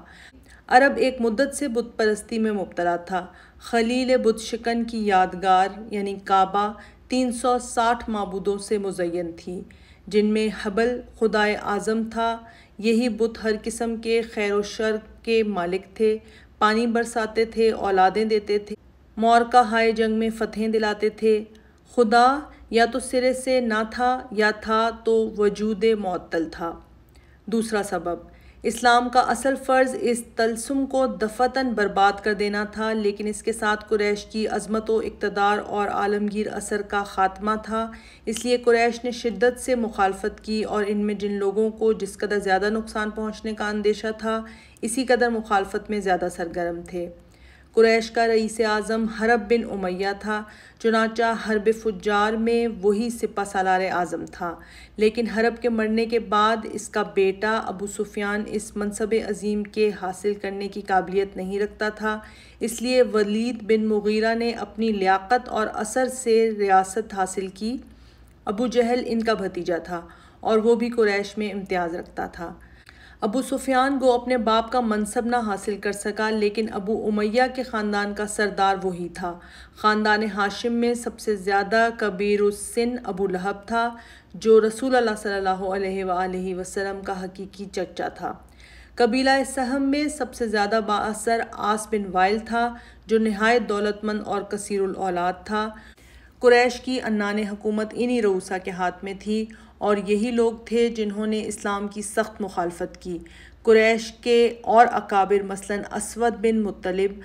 عرب ایک مدت سے بت پرستی میں مبتلا تھا۔ خلیل بت شکن کی یادگار یعنی کعبہ 360 معبودوں سے مزین تھی، جن میں حبل خدائے اعظم تھا۔ یہی بت ہر قسم کے خیر و شر کے مالک تھے، پانی برساتے تھے، اولادیں دیتے تھے، معرکہ ہائے جنگ میں فتحیں دلاتے تھے۔ خدا یا تو سرے سے نہ تھا یا تھا تو وجود معطل تھا۔ دوسرا سبب اسلام کا اصل فرض اس طلسم کو دفعتاً برباد کر دینا تھا، لیکن اس کے ساتھ قریش کی عظمت و اقتدار اور عالمگیر اثر کا خاتمہ تھا۔ اس لیے قریش نے شدت سے مخالفت کی اور ان میں جن لوگوں کو جس قدر زیادہ نقصان پہنچنے کا اندیشہ تھا، اسی قدر مخالفت میں زیادہ سرگرم تھے۔ قریش کا رئیس اعظم حرب بن امیہ تھا، چنانچہ حرب فجار میں وہی سپہ سالار اعظم تھا، لیکن حرب کے مرنے کے بعد اس کا بیٹا ابو سفیان اس منصب عظیم کے حاصل کرنے کی قابلیت نہیں رکھتا تھا۔ اس لیے ولید بن مغیرہ نے اپنی لیاقت اور اثر سے ریاست حاصل کی۔ ابو جہل ان کا بھتیجا تھا اور وہ بھی قریش میں امتیاز رکھتا تھا۔ ابو سفیان گو اپنے باپ کا منصب نہ حاصل کر سکا، لیکن ابو امیہ کے خاندان کا سردار وہی تھا۔ خاندان ہاشم میں سب سے زیادہ کبیر السن ابو لہب تھا، جو رسول اللہ صلی اللہ علیہ وآلہ وسلم کا حقیقی چچا تھا۔ قبیلہ سہم میں سب سے زیادہ بااثر عاص بن وائل تھا، جو نہایت دولت مند اور کثیر الاولاد تھا۔ قریش کی عنان حکومت انہی رؤسا کے ہاتھ میں تھی اور یہی لوگ تھے جنہوں نے اسلام کی سخت مخالفت کی۔ قریش کے اور اکابر مثلاً اسود بن مطلب،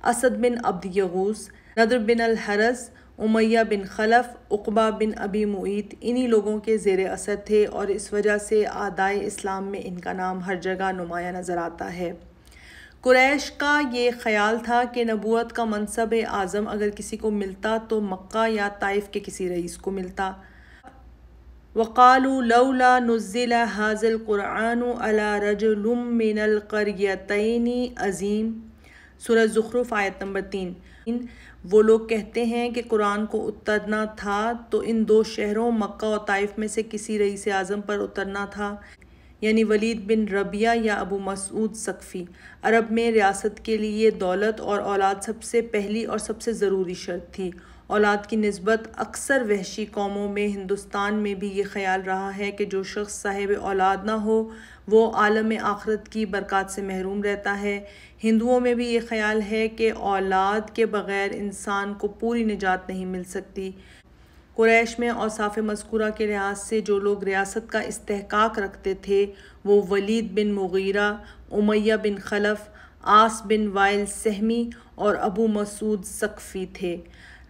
اسد بن عبد یغوث، نضر بن الحرث، امیہ بن خلف، عقبہ بن ابی معیط انہی لوگوں کے زیر اثر تھے، اور اس وجہ سے اعدائے اسلام میں ان کا نام ہر جگہ نمایاں نظر آتا ہے۔ قریش کا یہ خیال تھا کہ نبوت کا منصب اعظم اگر کسی کو ملتا تو مکہ یا طائف کے کسی رئیس کو ملتا۔ وَقَالُوا لَوْلَا نُزِّلَ هَٰذَا الْقُرْآنُ عَلَىٰ رَجُلٍ مِّنَ الْقَرْيَتَيْنِ عَظِيمٍ۔ سورہ زخرف آیت نمبر 3۔ وہ لوگ کہتے ہیں کہ قرآن کو اترنا تھا تو ان دو شہروں مکہ و طائف میں سے کسی رئیس اعظم پر اترنا تھا، یعنی ولید بن ربیعہ یا ابو مسعود ثقفی۔ عرب میں ریاست کے لیے دولت اور اولاد سب سے پہلی اور سب سے ضروری شرط تھی۔ اولاد کی نسبت اکثر وحشی قوموں میں ہندوستان میں بھی یہ خیال رہا ہے کہ جو شخص صاحب اولاد نہ ہو وہ عالم آخرت کی برکات سے محروم رہتا ہے۔ ہندوؤں میں بھی یہ خیال ہے کہ اولاد کے بغیر انسان کو پوری نجات نہیں مل سکتی۔ قریش میں اوصاف مذکورہ کے لحاظ سے جو لوگ ریاست کا استحقاق رکھتے تھے وہ ولید بن مغیرہ، امیہ بن خلف، عاص بن وائل سہمی اور ابو مسعود ثقفی تھے۔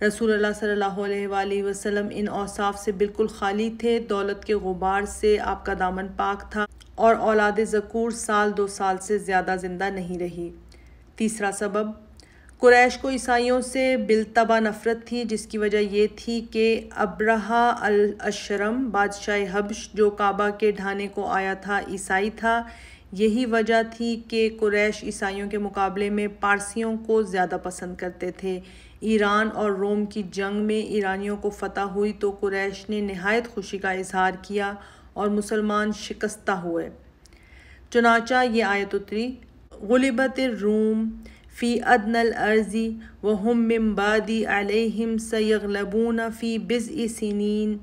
رسول اللہ صلی اللہ علیہ وآلہ وسلم ان اوصاف سے بالکل خالی تھے۔ دولت کے غبار سے آپ کا دامن پاک تھا اور اولاد ذکور سال 2 سال سے زیادہ زندہ نہیں رہی۔ تیسرا سبب، قریش کو عیسائیوں سے بالطبع نفرت تھی، جس کی وجہ یہ تھی کہ ابرہہ الاشرم بادشاہ حبش جو کعبہ کے ڈھانے کو آیا تھا عیسائی تھا۔ یہی وجہ تھی کہ قریش عیسائیوں کے مقابلے میں پارسیوں کو زیادہ پسند کرتے تھے۔ ایران اور روم کی جنگ میں ایرانیوں کو فتح ہوئی تو قریش نے نہایت خوشی کا اظہار کیا اور مسلمان شکستہ ہوئے۔ چنانچہ یہ آیت اتری، غلبت الروم فی ادنی الارض وہم من بعد علیہم سیغلبون فی بضع سنین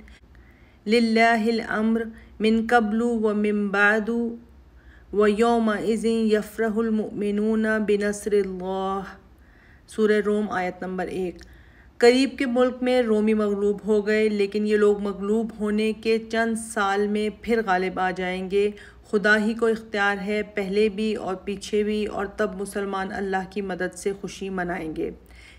للہ الامر من قبل ومن بعد ویومئذ یفرح المؤمنون بنصر اللہ۔ سورہ روم آیت نمبر 1۔ قریب کے ملک میں رومی مغلوب ہو گئے، لیکن یہ لوگ مغلوب ہونے کے چند سال میں پھر غالب آ جائیں گے۔ خدا ہی کو اختیار ہے، پہلے بھی اور پیچھے بھی، اور تب مسلمان اللہ کی مدد سے خوشی منائیں گے۔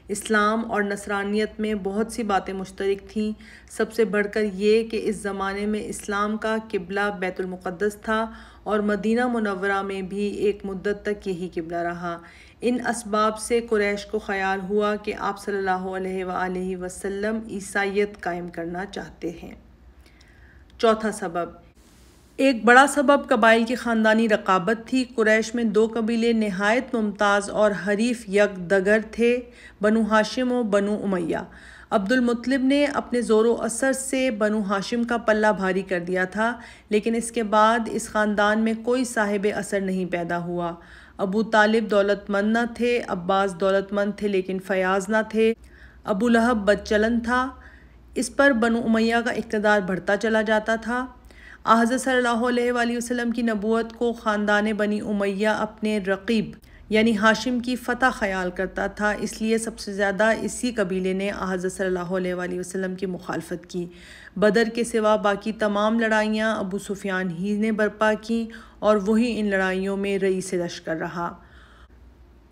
اسلام اور نصرانیت میں بہت سی باتیں مشترک تھیں، سب سے بڑھ کر یہ کہ اس زمانے میں اسلام کا قبلہ بیت المقدس تھا اور مدینہ منورہ میں بھی ایک مدت تک یہی قبلہ رہا۔ ان اسباب سے قریش کو خیال ہوا کہ آپ صلی اللہ علیہ وآلہ وسلم عیسائیت قائم کرنا چاہتے ہیں۔ چوتھا سبب، ایک بڑا سبب قبائل کی خاندانی رقابت تھی۔ قریش میں 2 قبیلے نہایت ممتاز اور حریف یک دگر تھے، بنو ہاشم و بنو امیہ۔ عبد المطلب نے اپنے زور و اثر سے بنو ہاشم کا پلہ بھاری کر دیا تھا، لیکن اس کے بعد اس خاندان میں کوئی صاحب اثر نہیں پیدا ہوا۔ ابو طالب دولت مند نہ تھے، عباس دولت مند تھے لیکن فیاض نہ تھے، ابو لہب بد چلن تھا۔ اس پر بنو امیہ کا اقتدار بڑھتا چلا جاتا تھا۔ حضرت صلی اللہ علیہ وآلہ وسلم کی نبوت کو خاندان بنی امیہ اپنے رقیب یعنی ہاشم کی فتح خیال کرتا تھا، اس لیے سب سے زیادہ اسی قبیلے نے حضرت صلی اللہ علیہ وآلہ وسلم کی مخالفت کی۔ بدر کے سوا باقی تمام لڑائیاں ابو سفیان ہی نے برپا کیں اور وہی ان لڑائیوں میں رئیس لشکر رہا۔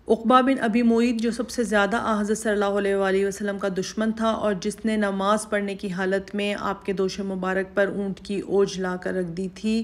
عقبہ بن ابی معیط جو سب سے زیادہ حضرت صلی اللہ علیہ وآلہ وسلم کا دشمن تھا اور جس نے نماز پڑھنے کی حالت میں آپ کے دوش مبارک پر اونٹ کی اوجھ لا کر رکھ دی تھی،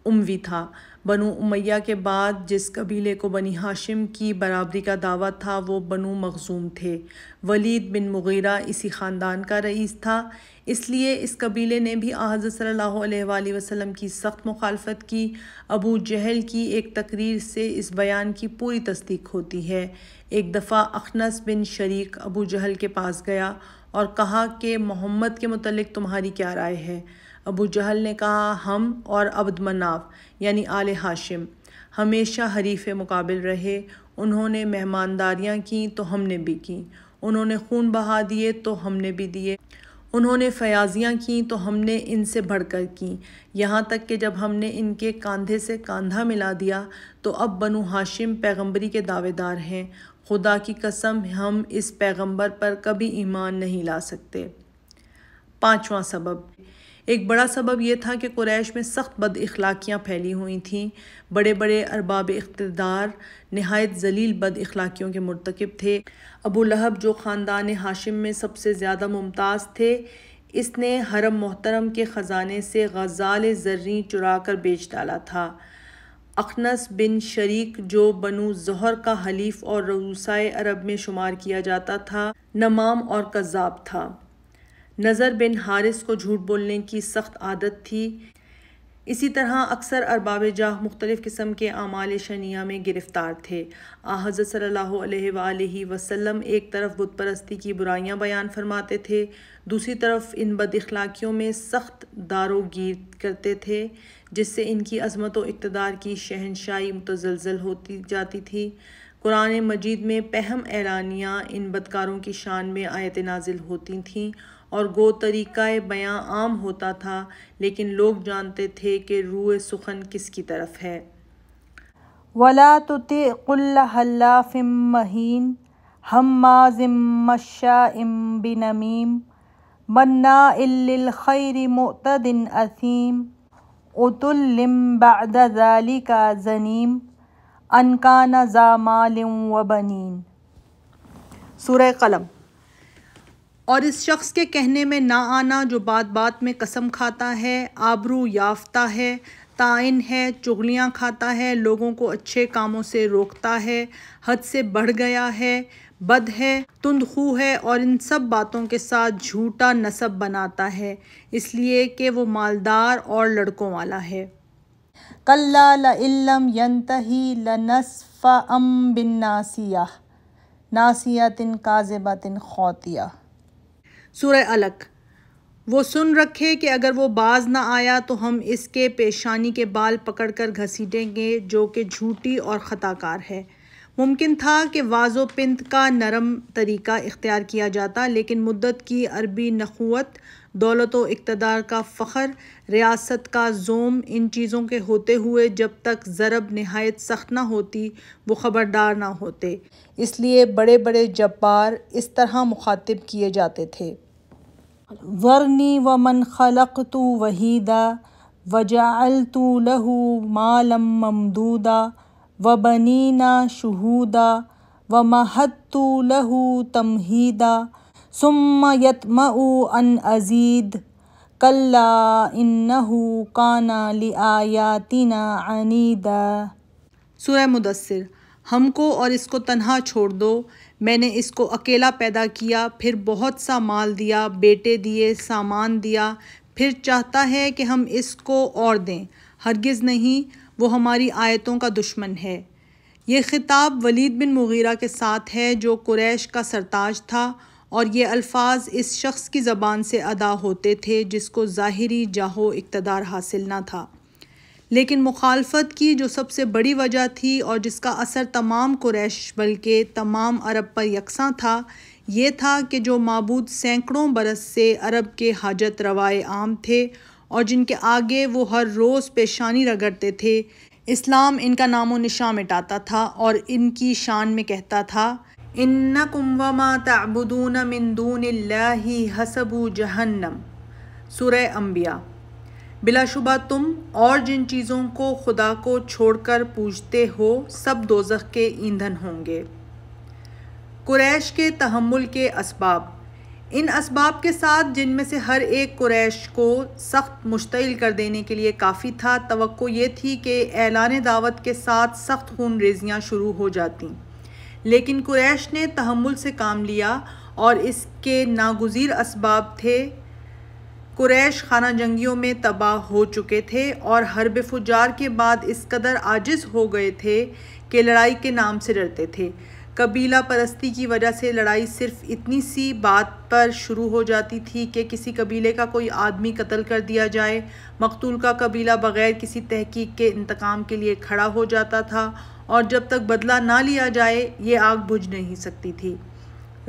اموی تھا۔ بنو امیہ کے بعد جس قبیلے کو بنی ہاشم کی برابری کا دعویٰ تھا وہ بنو مخزوم تھے۔ ولید بن مغیرہ اسی خاندان کا رئیس تھا، اس لیے اس قبیلے نے بھی حضرت صلی اللہ علیہ وآلہ وسلم کی سخت مخالفت کی۔ ابو جہل کی ایک تقریر سے اس بیان کی پوری تصدیق ہوتی ہے۔ ایک دفعہ اخنس بن شریک ابو جہل کے پاس گیا اور کہا کہ محمد کے متعلق تمہاری کیا رائے ہے؟ ابو جہل نے کہا، ہم اور عبد مناف یعنی آل ہاشم ہمیشہ حریف مقابل رہے، انہوں نے مہمانداریاں کیں تو ہم نے بھی کیں، انہوں نے خون بہا دیے تو ہم نے بھی دیے، انہوں نے فیاضیاں کیں تو ہم نے ان سے بڑھ کر کیں، یہاں تک کہ جب ہم نے ان کے کاندھے سے کاندھا ملا دیا تو اب بنو ہاشم پیغمبری کے دعوے دار ہیں، خدا کی قسم ہم اس پیغمبر پر کبھی ایمان نہیں لا سکتے۔ پانچواں سبب، ایک بڑا سبب یہ تھا کہ قریش میں سخت بد اخلاقیاں پھیلی ہوئی تھیں۔ بڑے بڑے ارباب اقتدار نہایت ذلیل بد اخلاقیوں کے مرتکب تھے۔ ابو لہب جو خاندان ہاشم میں سب سے زیادہ ممتاز تھے، اس نے حرم محترم کے خزانے سے غزال زریں چرا کر بیچ ڈالا تھا۔ اخنس بن شریک جو بنو زہر کا حلیف اور رؤسائے عرب میں شمار کیا جاتا تھا، نمام اور کذاب تھا۔ نضر بن حارث کو جھوٹ بولنے کی سخت عادت تھی، اسی طرح اکثر ارباب جاہ مختلف قسم کے اعمال شنیعہ میں گرفتار تھے۔ حضرت صلی اللہ علیہ وآلہ وسلم ایک طرف بت پرستی کی برائیاں بیان فرماتے تھے، دوسری طرف ان بد اخلاقیوں میں سخت دارو گیر کرتے تھے جس سے ان کی عظمت و اقتدار کی شہنشاہی متزلزل ہوتی جاتی تھی۔ قرآن مجید میں پہم اعلانیہ ان بدکاروں کی شان میں آیتیں نازل ہوتی تھیں اور گو طریقہ بیاں عام ہوتا تھا، لیکن لوگ جانتے تھے کہ روح سخن کس کی طرف ہے۔ وَلَا تُطِعْ كُلَّ حَلَّافٍ مَّهِينٍ هَمَّازٍ مَّشَّاءٍ بِنَمِيمٍ مَّنَّاعٍ لِّلْخَيْرِ مُعْتَدٍ أَثِيمٍ عُتُلٍّ بَعْدَ ذَلِكَ زَنِيمٍ أَن كَانَ ذَا مَالٍ وَبَنِينَ۔ سورہ قلم۔ اور اس شخص کے کہنے میں نہ آنا جو بات بات میں قسم کھاتا ہے، آبرو یافتہ ہے، طاعن ہے، چغلیاں کھاتا ہے، لوگوں کو اچھے کاموں سے روکتا ہے، حد سے بڑھ گیا ہے، بد ہے، تند خو ہے اور ان سب باتوں کے ساتھ جھوٹا نسب بناتا ہے اس لیے کہ وہ مالدار اور لڑکوں والا ہے۔ كَلَّا لَئِن لَّمْ يَنتَهِ لَنَسْفَعًا بِالنَّاصِيَةِ نَاصِيَةٍ كَاذِبَةٍ خَاطِئَةٍ۔ سورہ علق۔ وہ سن رکھے کہ اگر وہ باز نہ آیا تو ہم اس کے پیشانی کے بال پکڑ کر گھسیٹیں گے جو کہ جھوٹی اور خطا کار ہے۔ ممکن تھا کہ واز و پنت کا نرم طریقہ اختیار کیا جاتا، لیکن مدت کی عربی نخوت، دولت و اقتدار کا فخر، ریاست کا زوم، ان چیزوں کے ہوتے ہوئے جب تک ضرب نہایت سخت نہ ہوتی وہ خبردار نہ ہوتے، اس لیے بڑے بڑے جبار اس طرح مخاطب کیے جاتے تھے۔ ذَرْنِي وَمَنْ خَلَقْتُ وَحِيدًا وَجَعَلْتُ لَهُ مَالًا مَمْدُودًا وَبَنِينَ شُهُودًا وَمَهَّدتُّ لَهُ تَمْهِيدًا ثُمَّ يَطْمَعُ أَنْ أَزِيدَ كَلَّا إِنَّهُ كَانَ لِآيَاتِنَا عَنِيدًا۔ سورہ مدثر۔ ہم کو اور اس کو تنہا چھوڑ دو، میں نے اس کو اکیلا پیدا کیا، پھر بہت سا مال دیا، بیٹے دیے، سامان دیا، پھر چاہتا ہے کہ ہم اس کو اور دیں، ہرگز نہیں، وہ ہماری آیتوں کا دشمن ہے۔ یہ خطاب ولید بن مغیرہ کے ساتھ ہے جو قریش کا سرتاج تھا، اور یہ الفاظ اس شخص کی زبان سے ادا ہوتے تھے جس کو ظاہری جاہ و اقتدار حاصل نہ تھا، لیکن مخالفت کی جو سب سے بڑی وجہ تھی اور جس کا اثر تمام قریش بلکہ تمام عرب پر یکساں تھا، یہ تھا کہ جو معبود سینکڑوں برس سے عرب کے حاجت روائے عام تھے اور جن کے آگے وہ ہر روز پیشانی رگڑتے تھے، اسلام ان کا نام و نشاں مٹاتا تھا اور ان کی شان میں کہتا تھا، اِنَّکُمْ وَمَا تَعْبُدُونَ مِن دُونِ اللَّهِ حَسَبُ جَہَنَّمَ۔ سورہ انبیاء۔ بلا شبہ تم اور جن چیزوں کو خدا کو چھوڑ کر پوجتے ہو سب دوزخ کے ایندھن ہوں گے۔ قریش کے تحمل کے اسباب۔ ان اسباب کے ساتھ جن میں سے ہر ایک قریش کو سخت مشتعل کر دینے کے لیے کافی تھا، توقع یہ تھی کہ اعلان دعوت کے ساتھ سخت خون ریزیاں شروع ہو جاتیں، لیکن قریش نے تحمل سے کام لیا اور اس کے ناگزیر اسباب تھے۔ قریش خانہ جنگیوں میں تباہ ہو چکے تھے اور حرب فجار کے بعد اس قدر عاجز ہو گئے تھے کہ لڑائی کے نام سے ڈرتے تھے۔ قبیلہ پرستی کی وجہ سے لڑائی صرف اتنی سی بات پر شروع ہو جاتی تھی کہ کسی قبیلے کا کوئی آدمی قتل کر دیا جائے، مقتول کا قبیلہ بغیر کسی تحقیق کے انتقام کے لیے کھڑا ہو جاتا تھا، اور جب تک بدلہ نہ لیا جائے یہ آگ بجھ نہیں سکتی تھی۔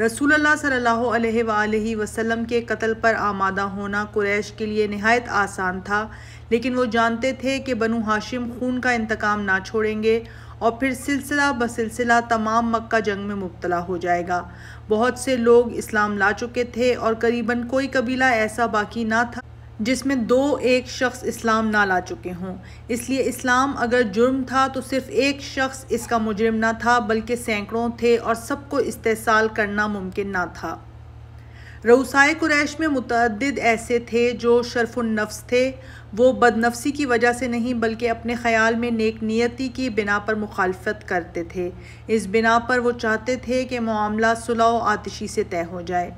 رسول اللہ صلی اللہ علیہ وآلہ وسلم کے قتل پر آمادہ ہونا قریش کے لیے نہایت آسان تھا، لیکن وہ جانتے تھے کہ بنو ہاشم خون کا انتقام نہ چھوڑیں گے اور پھر سلسلہ بسلسلہ تمام مکہ جنگ میں مبتلا ہو جائے گا۔ بہت سے لوگ اسلام لا چکے تھے اور قریباً کوئی قبیلہ ایسا باقی نہ تھا جس میں ایک شخص اسلام نہ لا چکے ہوں، اس لیے اسلام اگر جرم تھا تو صرف ایک شخص اس کا مجرم نہ تھا بلکہ سینکڑوں تھے اور سب کو استحصال کرنا ممکن نہ تھا۔ رؤسائے قریش میں متعدد ایسے تھے جو شرف النفس تھے، وہ بد نفسی کی وجہ سے نہیں بلکہ اپنے خیال میں نیک نیتی کی بنا پر مخالفت کرتے تھے، اس بنا پر وہ چاہتے تھے کہ معاملہ صلح و آتشی سے طے ہو جائے۔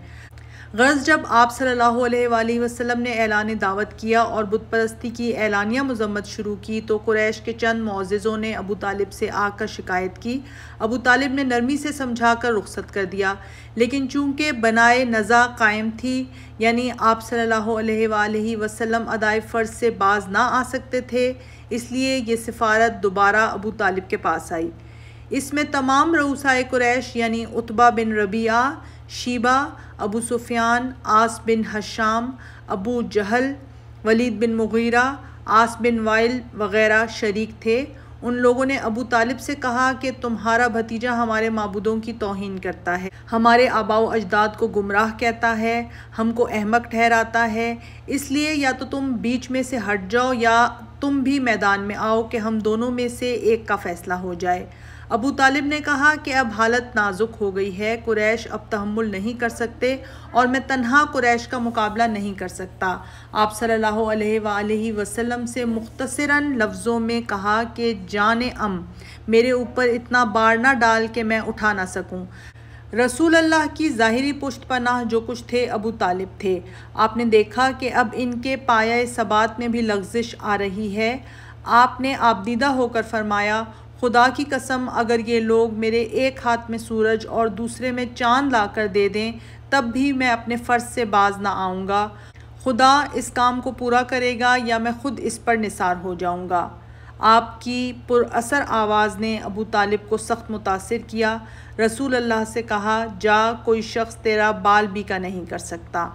غرض جب آپ صلی اللہ علیہ وآلہ وسلم نے اعلان دعوت کیا اور بت پرستی کی اعلانیہ مذمت شروع کی تو قریش کے چند معززوں نے ابو طالب سے آ کر شکایت کی۔ ابو طالب نے نرمی سے سمجھا کر رخصت کر دیا، لیکن چونکہ بنائے نزا قائم تھی، یعنی آپ صلی اللہ علیہ وآلہ وسلم ادائے فرض سے باز نہ آ سکتے تھے، اس لیے یہ سفارت دوبارہ ابو طالب کے پاس آئی۔ اس میں تمام رؤسائے قریش یعنی عتبہ بن ربیعہ، شیبہ، ابو سفیان، عاص بن ہشام، ابو جہل، ولید بن مغیرہ، عاص بن وائل وغیرہ شریک تھے۔ ان لوگوں نے ابو طالب سے کہا کہ تمہارا بھتیجا ہمارے معبودوں کی توہین کرتا ہے، ہمارے آباء و اجداد کو گمراہ کہتا ہے، ہم کو احمق ٹھہراتا ہے، اس لیے یا تو تم بیچ میں سے ہٹ جاؤ یا تم بھی میدان میں آؤ کہ ہم دونوں میں سے ایک کا فیصلہ ہو جائے۔ ابو طالب نے کہا کہ اب حالت نازک ہو گئی ہے، قریش اب تحمل نہیں کر سکتے اور میں تنہا قریش کا مقابلہ نہیں کر سکتا۔ آپ صلی اللہ علیہ وآلہ وسلم سے مختصراً لفظوں میں کہا کہ جان میرے اوپر اتنا بار نہ ڈال کہ میں اٹھا نہ سکوں۔ رسول اللہ کی ظاہری پشت پناہ جو کچھ تھے ابو طالب تھے۔ آپ نے دیکھا کہ اب ان کے پایہ ثبات میں بھی لغزش آ رہی ہے۔ آپ نے آبدیدہ ہو کر فرمایا، خدا کی قسم اگر یہ لوگ میرے ایک ہاتھ میں سورج اور دوسرے میں چاند لا کر دے دیں تب بھی میں اپنے فرض سے باز نہ آؤں گا۔ خدا اس کام کو پورا کرے گا یا میں خود اس پر نثار ہو جاؤں گا۔ آپ کی پر اثر آواز نے ابو طالب کو سخت متاثر کیا۔ رسول اللہ سے کہا، جا، کوئی شخص تیرا بال بھی کا نہیں کر سکتا۔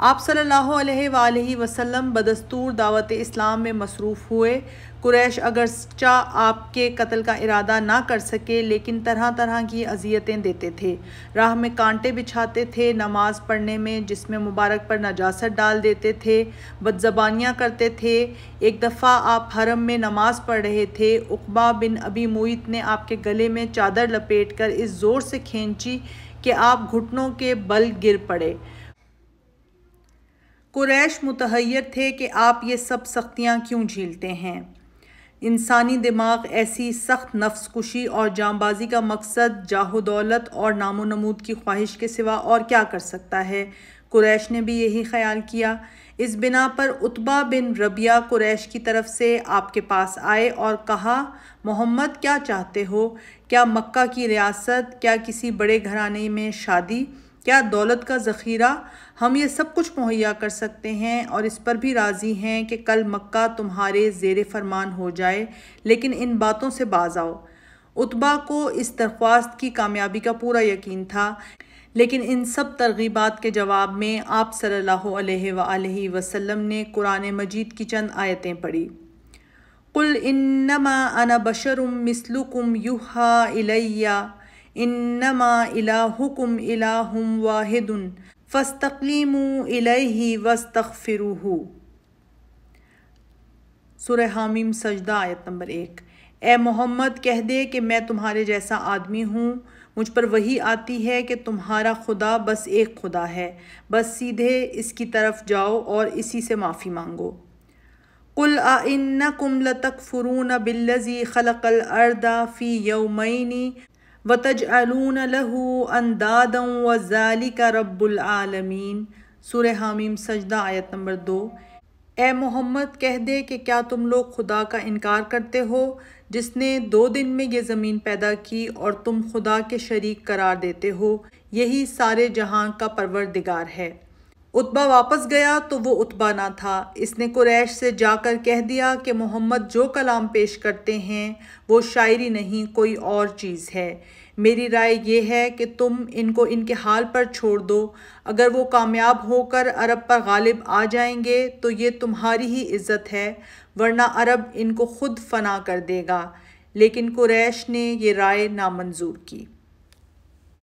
آپ صلی اللہ علیہ وآلہ وسلم بدستور دعوت اسلام میں مصروف ہوئے۔ قریش اگرچہ آپ کے قتل کا ارادہ نہ کر سکے لیکن طرح طرح کی اذیتیں دیتے تھے، راہ میں کانٹے بچھاتے تھے، نماز پڑھنے میں جسم مبارک پر نجاست ڈال دیتے تھے، بدزبانیاں کرتے تھے۔ ایک دفعہ آپ حرم میں نماز پڑھ رہے تھے، عقبہ بن ابی معیط نے آپ کے گلے میں چادر لپیٹ کر اس زور سے کھینچی کہ آپ گھٹنوں کے بل گر پڑے۔ قریش متحیر تھے کہ آپ یہ سب سختیاں کیوں جھیلتے ہیں۔ انسانی دماغ ایسی سخت نفس کشی اور جاں بازی کا مقصد جاہ و دولت اور نام و نمود کی خواہش کے سوا اور کیا کر سکتا ہے؟ قریش نے بھی یہی خیال کیا۔ اس بنا پر عتبہ بن ربیعہ قریش کی طرف سے آپ کے پاس آئے اور کہا، محمد کیا چاہتے ہو؟ کیا مکہ کی ریاست؟ کیا کسی بڑے گھرانے میں شادی؟ کیا دولت کا ذخیرہ؟ ہم یہ سب کچھ مہیا کر سکتے ہیں اور اس پر بھی راضی ہیں کہ کل مکہ تمہارے زیر فرمان ہو جائے، لیکن ان باتوں سے باز آؤ۔ عتبہ کو اس درخواست کی کامیابی کا پورا یقین تھا، لیکن ان سب ترغیبات کے جواب میں آپ صلی اللہ علیہ وآلہ وسلم نے قرآن مجید کی چند آیتیں پڑھی۔ قُلْ إِنَّمَا أَنَا بَشَرٌ مِثْلُكُمْ يُوحَىٰ إِلَيَّ إِنَّمَا إِلَٰهُكُمْ إِلَٰهٌ وَاحِدٌ فَاسْتَقِیمُوا إِلَیْهِ وَاسْتَغْفِرُوهُ۔ سورہ حامیم سجدہ آیت نمبر 1۔ اے محمد کہہ دے کہ میں تمہارے جیسا آدمی ہوں، مجھ پر وحی آتی ہے کہ تمہارا خدا بس ایک خدا ہے، بس سیدھے اس کی طرف جاؤ اور اسی سے معافی مانگو۔ قُلْ أَإِنَّكُمْ لَتَكْفُرُونَ بِالَّذِي خَلَقَ الْأَرْضَ فِي يَوْمَيْنِ وَتَجْعَلُونَ لَهُ أَنْدَادًا وَذَلِكَ رَبُّ الْعَالَمِينَ۔ سورہ حامیم سجدہ آیت نمبر 2۔ اے محمد کہہ دے کہ کیا تم لوگ خدا کا انکار کرتے ہو جس نے 2 دن میں یہ زمین پیدا کی اور تم خدا کے شریک قرار دیتے ہو؟ یہی سارے جہاں کا پروردگار ہے۔ عتبہ واپس گیا تو وہ عتبہ نہ تھا۔ اس نے قریش سے جا کر کہہ دیا کہ محمد جو کلام پیش کرتے ہیں وہ شاعری نہیں، کوئی اور چیز ہے۔ میری رائے یہ ہے کہ تم ان کو ان کے حال پر چھوڑ دو، اگر وہ کامیاب ہو کر عرب پر غالب آ جائیں گے تو یہ تمہاری ہی عزت ہے، ورنہ عرب ان کو خود فنا کر دے گا۔ لیکن قریش نے یہ رائے نامنظور کی۔